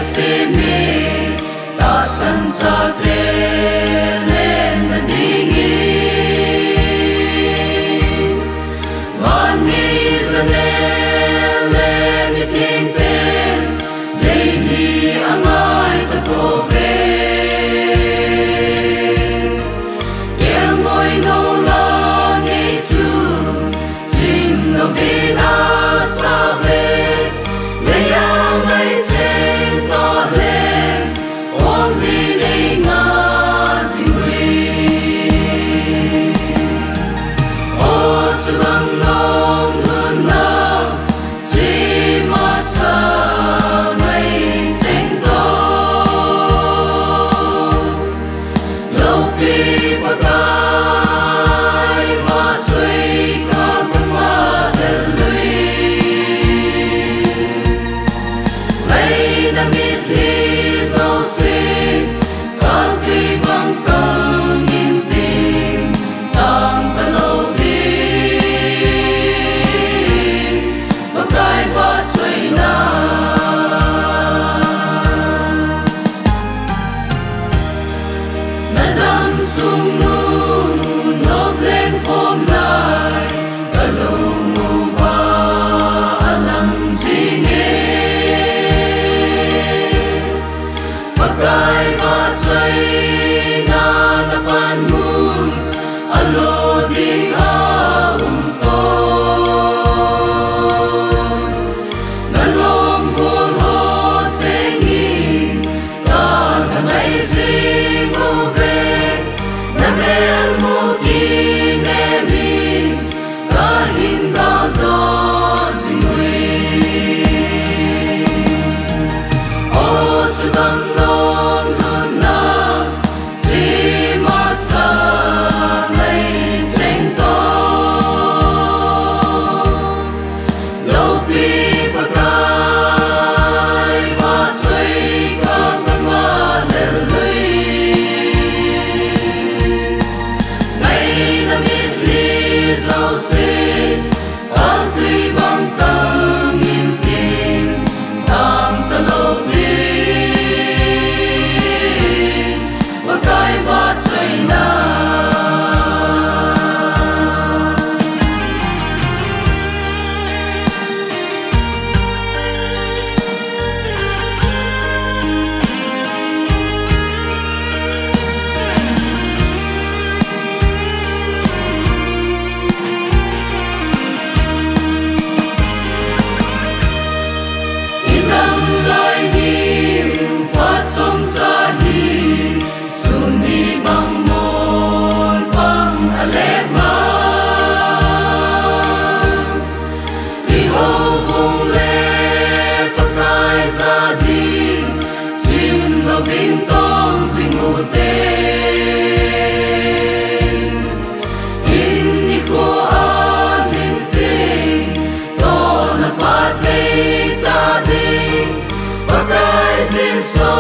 se me ta san sa len na dingi van mi zane le mi ting ten le hi angai ta po ve el ngoi no la nei chu sin no ve na sa ve le yang ngai chen to le om di le nga zingui o chulang nong hun na chi ma sa ngai chen to lo pi pa kai wa chui ka kang ma de lui lấy đam mê thi dấu xinh khăn tuy bằng căng nhìn tình đang ta lâu đi và cái vắt chơi na na đam sung nu nộp lên hôm nay ta lâu ngu va alang gì nghe pakai vatsai na tapan mun alo ding a po nalom bul ho chengi ta kanai sing ove na mel mu ki ne mi ka hin ga do zingui o chudam dấu xinh khăn tuy bằng căng nhìn tình đang ta lâu đi và cái vắt chơi na vinh tông dinh ngủ tên hin ni ko a hin tình to na pat pe ta ding pakai sin so